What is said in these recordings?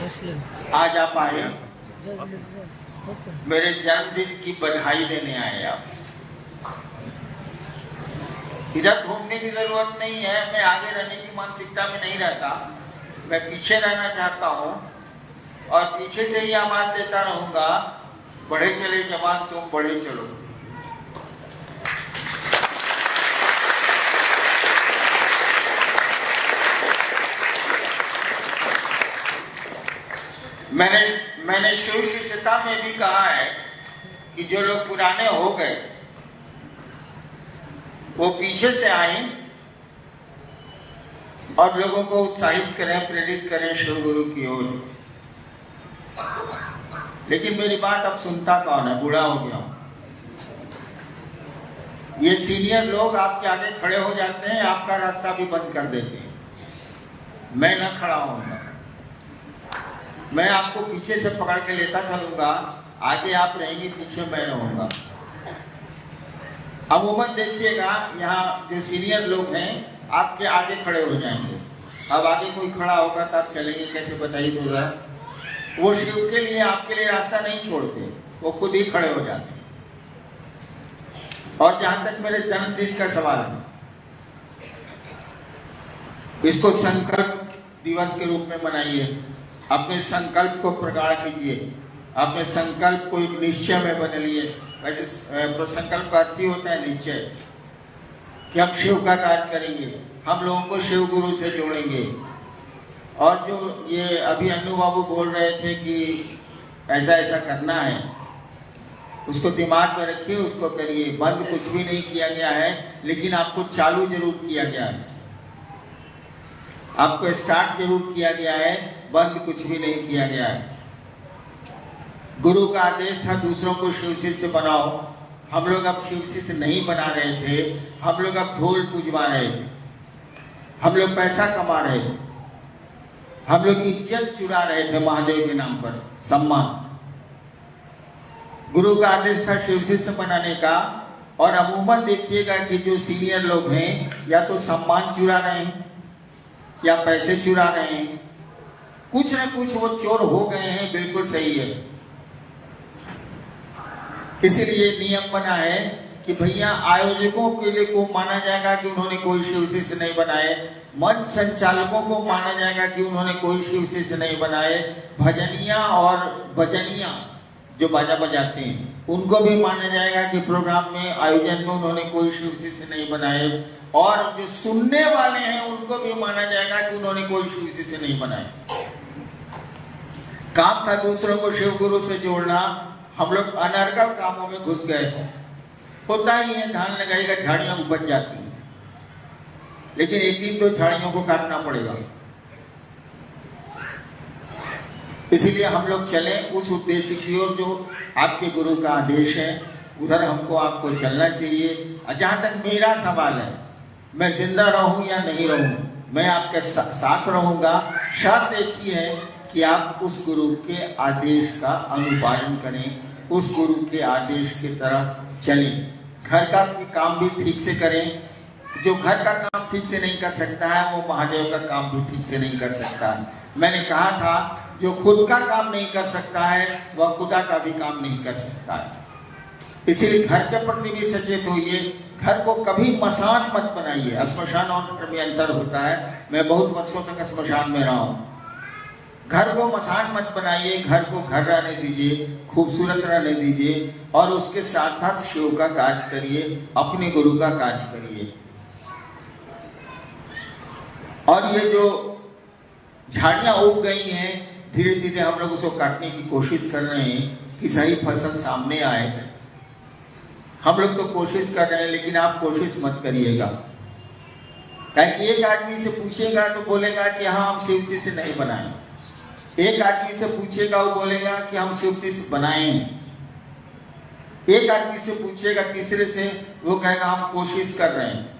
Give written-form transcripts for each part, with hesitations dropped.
आज आप आए, मेरे जन्मदिन की बधाई देने आए आप। इधर घूमने की जरूरत नहीं है, मैं आगे रहने की मानसिकता में नहीं रहता, मैं पीछे रहना चाहता हूँ और पीछे से ही आवाज देता रहूंगा, बढ़े चले जवान तुम बढ़े चलो। मैंने शिव शिष्यता में भी कहा है कि जो लोग पुराने हो गए वो पीछे से आए और लोगों को उत्साहित करें, प्रेरित करें शिव गुरु की ओर। लेकिन मेरी बात अब सुनता कौन है? बूढ़ा हो गया हूं। ये सीनियर लोग आपके आगे खड़े हो जाते हैं, आपका रास्ता भी बंद कर देते हैं। मैं न खड़ा होऊंगा, मैं आपको पीछे से पकड़ के लेता चलूंगा, आगे आप रहेंगे, पीछे मैं रहूंगा। अमूमन देखिएगा यहाँ जो सीनियर लोग हैं आपके आगे खड़े हो जाएंगे। अब आगे कोई खड़ा होगा तो आप चलेंगे कैसे, बताइए तो जरा। वो शिव के लिए आपके लिए रास्ता नहीं छोड़ते, वो खुद ही खड़े हो जाते हैं। और जहां तक मेरे जन्मदिन का सवाल है, इसको संकल्प दिवस के रूप में मनाइए, अपने संकल्प को प्रगाढ़ कीजिए, अपने संकल्प को एक निश्चय में बदलिए। वैसे संकल्प का अर्थ ही होता है निश्चय, कि हम शिव का कार्य करेंगे, हम लोगों को शिव गुरु से जोड़ेंगे। और जो ये अभी अन्नू बाबू बोल रहे थे कि ऐसा ऐसा करना है, उसको दिमाग में रखिए, उसको करिए। बंद कुछ भी नहीं किया गया है, लेकिन आपको चालू जरूर किया गया है, आपको स्टार्ट जरूर किया गया है, बंद कुछ भी नहीं किया गया है। गुरु का आदेश था दूसरों को शिव शिष्य बनाओ। हम लोग अब शिव शिष्य नहीं बना रहे थे, हम लोग अब ढोल पूजवा रहे थे, हम लोग पैसा कमा रहे थे, हम लोग इज्जत चुरा रहे थे महादेव के नाम पर, सम्मान। गुरु का आदेश था शिव शिष्य बनाने का। और अमूमन देखिएगा कि जो सीनियर लोग हैं या तो सम्मान चुरा रहे हैं या पैसे चुरा रहे हैं, कुछ न कुछ वो चोर हो गए हैं। बिल्कुल सही है। इसीलिए नियम बना है कि भैया आयोजकों के लिए को माना जाएगा कि उन्होंने कोई शिव शिष्य नहीं बनाए, मंच संचालकों को माना जाएगा कि उन्होंने कोई शिव शिष्य नहीं बनाए, भजनिया और भजनिया जो बाजा बजाते हैं उनको भी माना जाएगा कि प्रोग्राम में आयोजन में उन्होंने कोई शिव शिष्य नहीं बनाए, और जो सुनने वाले हैं उनको भी माना जाएगा कि उन्होंने कोई शिव शिष्य नहीं बनाए। काम था दूसरों को शिव गुरु से जोड़ना, हम लोग अनर्गल कामों में घुस गए। होता ही है, धान लगाएगा झाड़ियां उपज जाती हैं, लेकिन एक दिन तो झाड़ियों को काटना पड़ेगा। इसीलिए हम लोग चले उस उद्देश्य की ओर जो आपके गुरु का आदेश है, उधर हमको आपको चलना चाहिए। जहां तक मेरा सवाल है, मैं जिंदा रहूं या नहीं रहूं, मैं आपके साथ रहूंगा। शर्त एक ही है कि आप उस गुरु के आदेश का अनुपालन करें, उस गुरु के आदेश की तरफ चलें। घर का काम भी ठीक से करें। जो घर का काम ठीक से नहीं कर सकता है वो महादेव का काम भी ठीक से नहीं कर सकता है। मैंने कहा था जो खुद का काम नहीं कर सकता है वह खुदा का भी काम नहीं कर सकता है। इसीलिए घर के प्रति भी सचेत होइए। घर को कभी मसान मत बनाइए। श्मशान और घर में अंतर होता है। मैं बहुत वर्षों तक श्मशान में रहा हूँ। घर को मसान मत बनाइए, घर को घर रहने दीजिए, खूबसूरत रहने दीजिए, और उसके साथ साथ शिव का कार्य करिए, अपने गुरु का कार्य करिए। और ये जो झाड़ियां उग गई हैं, धीरे धीरे हम लोग उसको काटने की कोशिश कर रहे हैं कि सही फसल सामने आए। हम लोग तो कोशिश कर रहे हैं, लेकिन आप कोशिश मत करिएगा। एक आदमी से पूछेगा तो बोलेगा कि हाँ हम शिव शिष्य नहीं बनाए, एक आदमी से पूछेगा वो बोलेगा कि हम शिव शिष्य बनाए हैं, एक आदमी से पूछेगा तीसरे से वो कहेगा हम कोशिश कर रहे हैं।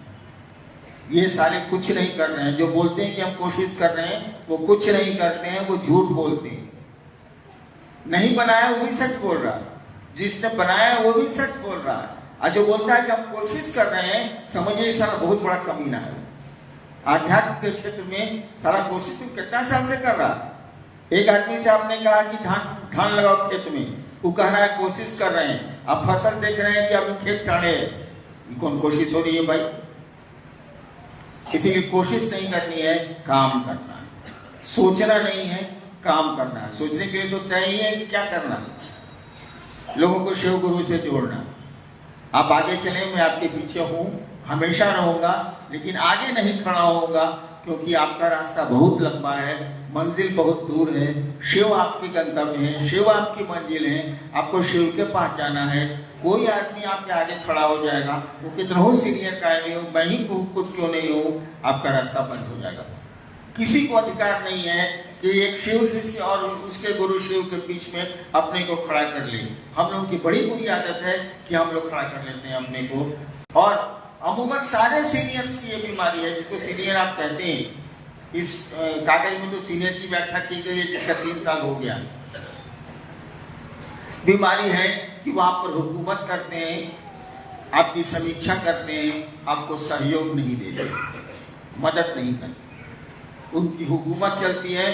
ये सारे कुछ नहीं कर रहे हैं। जो बोलते हैं कि हम कोशिश कर रहे हैं वो कुछ नहीं करते हैं, वो झूठ बोलते हैं। नहीं बनाया वो भी सच बोल रहा है, जिसने बनाया वो भी सच बोल रहा है। और जो बोलता है कि हम कोशिश कर रहे हैं, समझिए सारा बहुत बड़ा कमीना है। आध्यात्म के क्षेत्र में सारा कोशिश तो कितना साल से कर रहा है, एक आदमी से आपने कहा कि धान लगाओ खेत में, वो कह रहा है कोशिश कर रहे हैं, आप फसल देख रहे हैं कि अभी खेत काढ़े है, कौन कोशिश हो रही है भाई? इसीलिए कोशिश नहीं करनी है, काम करना है। सोचना नहीं है, काम करना है। सोचने के लिए तो तय ही है कि क्या करना है, लोगों को शिव गुरु से जोड़ना। आप आगे चले, मैं आपके पीछे हूं, हमेशा रहूंगा, लेकिन आगे नहीं खड़ा होऊंगा, क्योंकि आपका रास्ता बहुत लंबा है, मंजिल बहुत दूर है। शिव आपकी गंतव्य है, शिव आपकी मंजिल है, आपको शिव के पास जाना है। कोई आदमी आपके आगे खड़ा हो जाएगा, वो कितना हो सीनियर का नहीं हो, मैं ही खुद क्यों नहीं हूँ, आपका रास्ता बंद हो जाएगा। किसी को अधिकार नहीं है कि एक शिव शिष्य और उसके गुरु शिव के बीच में अपने को खड़ा कर ले। हम लोगों की बड़ी बुरी आदत है कि हम लोग खड़ा कर लेते हैं अपने को। और अमूमन सारे सीनियर्स की ये बीमारी है, जिसको सीनियर आप कहते हैं। इस कागज में तो सीनियर की व्याख्या की गई है जिसका 3 साल हो गया। बीमारी है कि वो आप पर हुकूमत करते हैं, आपकी समीक्षा करते हैं, आपको सहयोग नहीं देते, मदद नहीं करते। उनकी हुकूमत चलती है,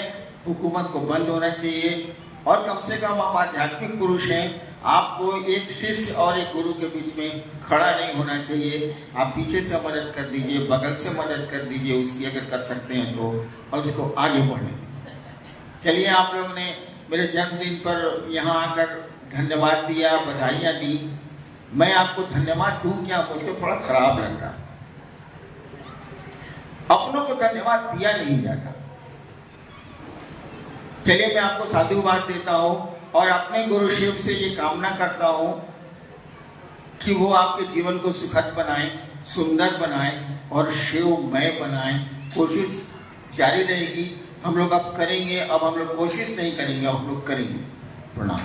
हुकूमत को बंद होना चाहिए। और कम से कम आप आध्यात्मिक पुरुष हैं, आपको एक शिष्य और एक गुरु के बीच में खड़ा नहीं होना चाहिए। आप पीछे से मदद कर दीजिए, बगल से मदद कर दीजिए उसकी, अगर कर सकते हैं तो, और उसको आगे बढ़ने। चलिए, आप लोगों ने मेरे जन्मदिन पर यहाँ आकर धन्यवाद दिया, बधाइयाँ दी। मैं आपको धन्यवाद दूं क्या? मुझको थोड़ा खराब लग रहा। अपनों को धन्यवाद दिया नहीं जाता। चलिए, मैं आपको साधुवाद देता हूं और अपने गुरु शिव से ये कामना करता हूं कि वो आपके जीवन को सुखद बनाए, सुंदर बनाए और शिवमय बनाए। कोशिश जारी रहेगी, हम लोग अब करेंगे। अब हम लोग कोशिश नहीं करेंगे, अब हम लोग करेंगे। प्रणाम।